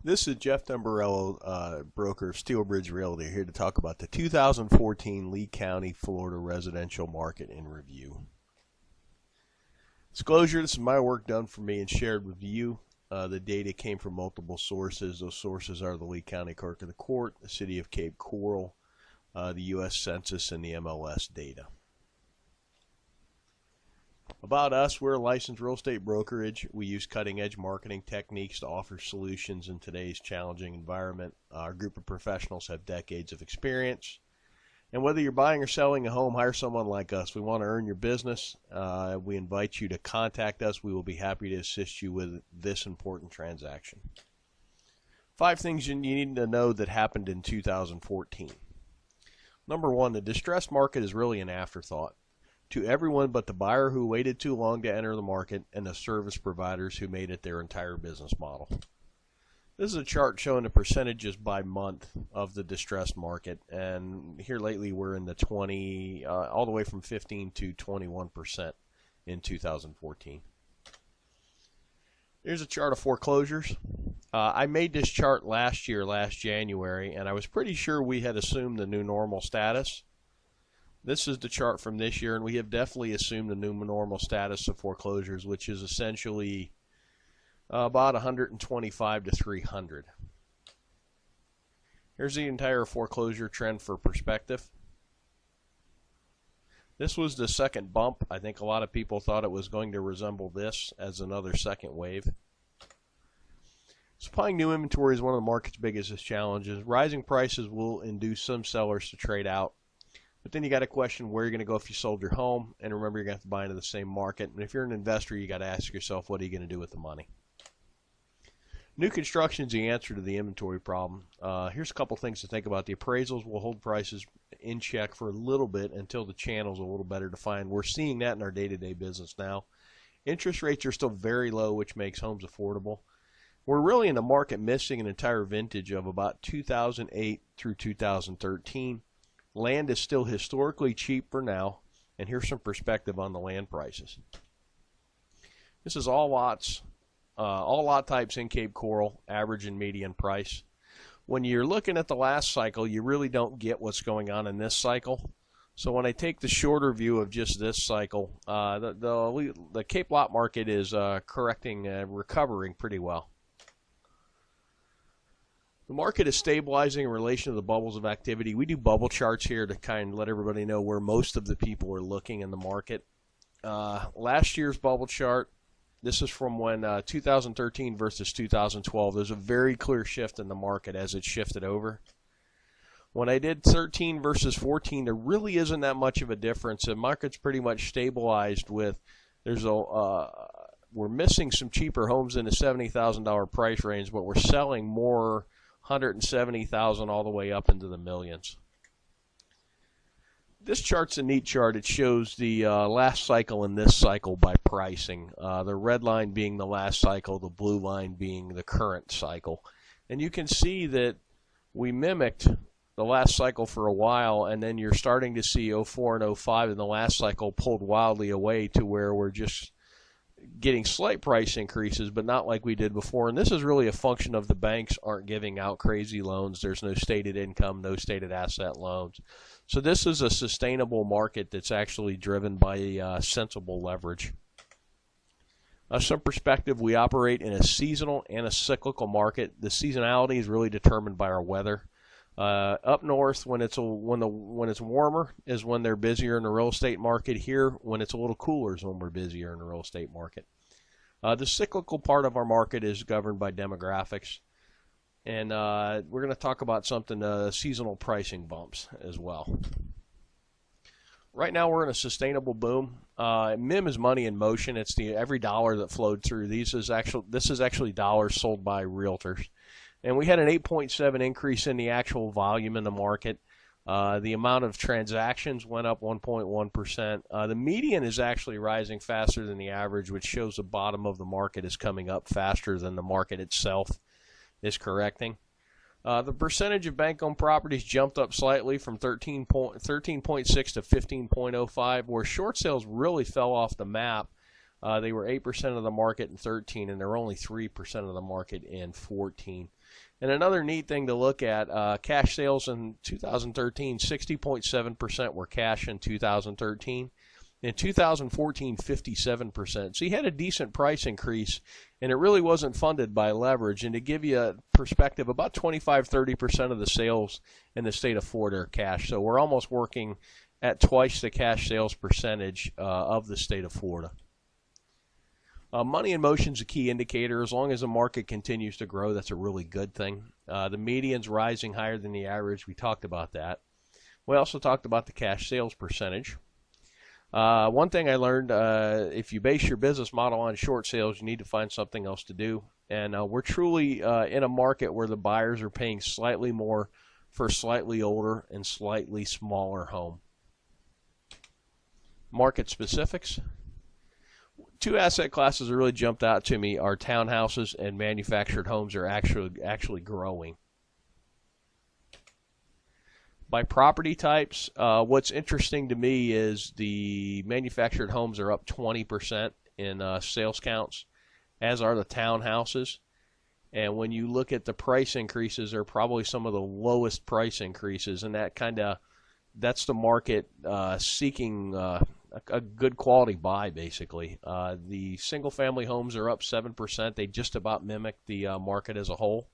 This is Jeff Dumbarello, broker of Steelbridge Realty, here to talk about the 2014 Lee County, Florida residential market in review. Disclosure, this is my work done for me and shared with you. The data came from multiple sources. Those sources are the Lee County Clerk of the Court, the City of Cape Coral, the U.S. Census, and the MLS data. About us, we're a licensed real estate brokerage. We use cutting-edge marketing techniques to offer solutions in today's challenging environment. Our group of professionals have decades of experience. And whether you're buying or selling a home, hire someone like us. We want to earn your business. We invite you to contact us. We will be happy to assist you with this important transaction. 5 things you need to know that happened in 2014. Number 1, the distressed market is really an afterthought to everyone but the buyer who waited too long to enter the market and the service providers who made it their entire business model. This is a chart showing the percentages by month of the distressed market, and here lately we're in the all the way from 15 to 21% in 2014. Here's a chart of foreclosures. I made this chart last January, and I was pretty sure we had assumed the new normal status. This is the chart from this year, and we have definitely assumed the new normal status of foreclosures, which is essentially about 125 to 300. Here's the entire foreclosure trend for perspective. This was the second bump. I think a lot of people thought it was going to resemble this as another second wave. Supplying new inventory is one of the market's biggest challenges. Rising prices will induce some sellers to trade out. But then you got to question where you're going to go if you sold your home, and remember you're going to have to buy into the same market. And if you're an investor, you got to ask yourself, what are you going to do with the money? New construction is the answer to the inventory problem. Here's a couple things to think about. The appraisals will hold prices in check for a little bit until the channel's a little better defined. We're seeing that in our day-to-day business now. Interest rates are still very low, which makes homes affordable. We're really in the market missing an entire vintage of about 2008 through 2013. Land is still historically cheap for now, and here's some perspective on the land prices. This is all lots, all lot types in Cape Coral, average and median price. When you're looking at the last cycle, you really don't get what's going on in this cycle. So when I take the shorter view of just this cycle, the Cape lot market is recovering pretty well. The market is stabilizing in relation to the bubbles of activity. We do bubble charts here to kind of let everybody know where most of the people are looking in the market. Last year's bubble chart, this is from when 2013 versus 2012. There's a very clear shift in the market as it shifted over. When I did 13 versus 14, there really isn't that much of a difference. The market's pretty much stabilized with, we're missing some cheaper homes in the $70,000 price range, but we're selling more 170,000 all the way up into the millions. This chart's a neat chart. It shows the last cycle and this cycle by pricing. The red line being the last cycle, the blue line being the current cycle. And you can see that we mimicked the last cycle for a while, and then you're starting to see 04 and 05 in the last cycle pulled wildly away to where we're just getting slight price increases, but not like we did before. And this is really a function of the banks aren't giving out crazy loans. There's no stated income, no stated asset loans. So this is a sustainable market that's actually driven by sensible leverage. Some perspective, we operate in a seasonal and a cyclical market. The seasonality is really determined by our weather. Up north, when it's warmer, is when they're busier in the real estate market. Here, when it's a little cooler, is when we're busier in the real estate market. The cyclical part of our market is governed by demographics, and we're going to talk about something, seasonal pricing bumps as well. Right now, we're in a sustainable boom. MIM is money in motion. It's every dollar that flowed through. This is actually dollars sold by realtors. And we had an 8.7 increase in the actual volume in the market. The amount of transactions went up 1.1%. The median is actually rising faster than the average, which shows the bottom of the market is coming up faster than the market itself is correcting. The percentage of bank-owned properties jumped up slightly from 13.6 to 15.05, where short sales really fell off the map. They were 8% of the market in 13, and they're only 3% of the market in 14. And another neat thing to look at, cash sales in 2013, 60.7% were cash in 2013. In 2014, 57%. So you had a decent price increase, and it really wasn't funded by leverage. And to give you a perspective, about 25-30% of the sales in the state of Florida are cash. So we're almost working at twice the cash sales percentage of the state of Florida. Money in motion is a key indicator. As long as the market continues to grow, that's a really good thing. The median's rising higher than the average. We talked about that. We also talked about the cash sales percentage. One thing I learned, if you base your business model on short sales, you need to find something else to do. And we're truly in a market where the buyers are paying slightly more for a slightly older and slightly smaller home. Market specifics. Two asset classes that really jumped out to me are townhouses and manufactured homes are actually growing. By property types, what's interesting to me is the manufactured homes are up 20% in sales counts, as are the townhouses. And when you look at the price increases, they're probably some of the lowest price increases, and that's the market seeking a good quality buy, basically. The single-family homes are up 7%. They just about mimic the market as a whole.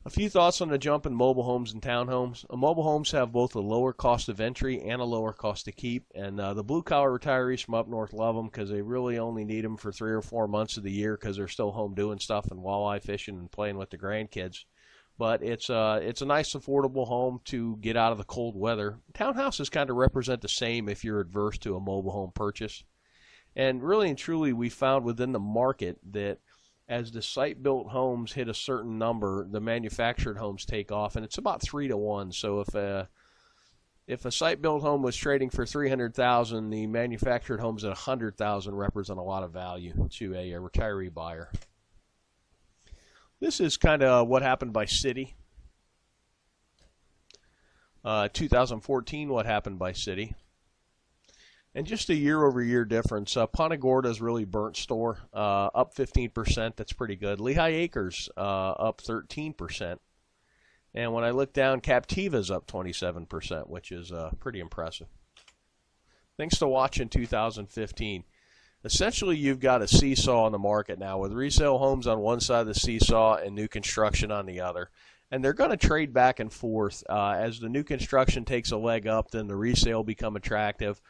A few thoughts on the jump in mobile homes and townhomes. Mobile homes have both a lower cost of entry and a lower cost to keep, and the blue-collar retirees from up north love them because they really only need them for 3 or 4 months of the year because they're still home doing stuff and walleye fishing and playing with the grandkids. But it's a nice, affordable home to get out of the cold weather. Townhouses kind of represent the same if you're adverse to a mobile home purchase. And really and truly, we found within the market that as the site-built homes hit a certain number, the manufactured homes take off, and it's about 3 to 1. So if a site-built home was trading for $300,000, the manufactured homes at $100,000 represent a lot of value to a retiree buyer. This is kind of what happened by city. 2014, what happened by city. And just a year-over-year difference. Punta Gorda's really burnt store, up 15%. That's pretty good. Lehigh Acres up 13%. And when I look down, Captiva's up 27%, which is pretty impressive. Things to watch in 2015. Essentially, you've got a seesaw in the market now with resale homes on one side of the seesaw and new construction on the other. And they're going to trade back and forth. As the new construction takes a leg up, then the resale become attractive,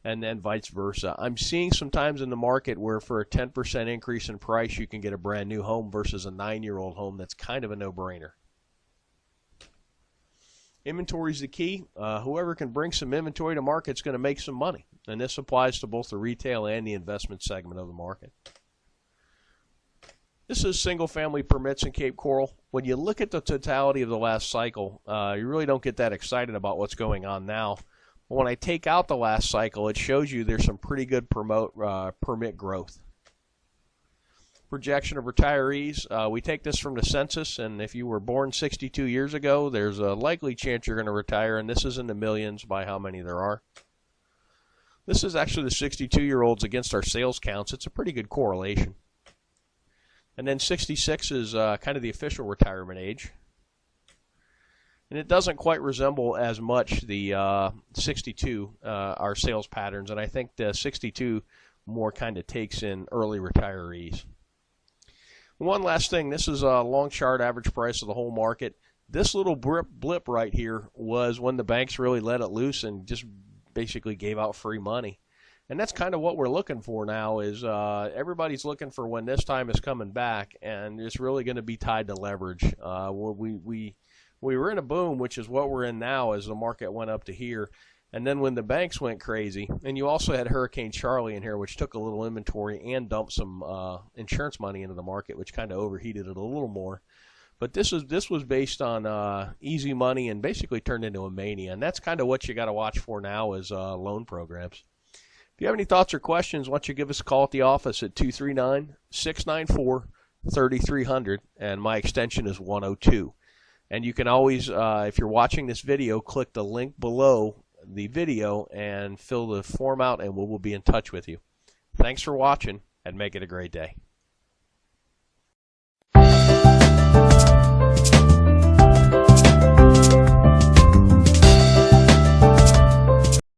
and then vice versa. I'm seeing sometimes in the market where for a 10% increase in price, you can get a brand new home versus a 9-year-old home. That's kind of a no-brainer. Inventory is the key. Whoever can bring some inventory to market is going to make some money. And this applies to both the retail and the investment segment of the market. This is single-family permits in Cape Coral. When you look at the totality of the last cycle, you really don't get that excited about what's going on now. But when I take out the last cycle, it shows you there's some pretty good permit growth. Projection of retirees. We take this from the census, and if you were born 62 years ago, there's a likely chance you're going to retire, and this is in the millions by how many there are. This is actually the 62-year-olds against our sales counts. It's a pretty good correlation. And then 66 is kind of the official retirement age. And it doesn't quite resemble as much the 62, our sales patterns, and I think the 62 more kind of takes in early retirees. One last thing, this is a long chart average price of the whole market. This little blip right here was when the banks really let it loose and just basically gave out free money. And that's kind of what we're looking for now is everybody's looking for when this time is coming back, and it's really going to be tied to leverage. We were in a boom, which is what we're in now as the market went up to here. And then when the banks went crazy, and you also had Hurricane Charlie in here, which took a little inventory and dumped some insurance money into the market, which kind of overheated it a little more. But this was based on easy money and basically turned into a mania. And that's kind of what you got to watch for now is loan programs. If you have any thoughts or questions, why don't you give us a call at the office at 239-694-3300, and my extension is 102. And you can always, if you're watching this video, click the link below the video and fill the form out, and we will be in touch with you. Thanks for watching, and make it a great day.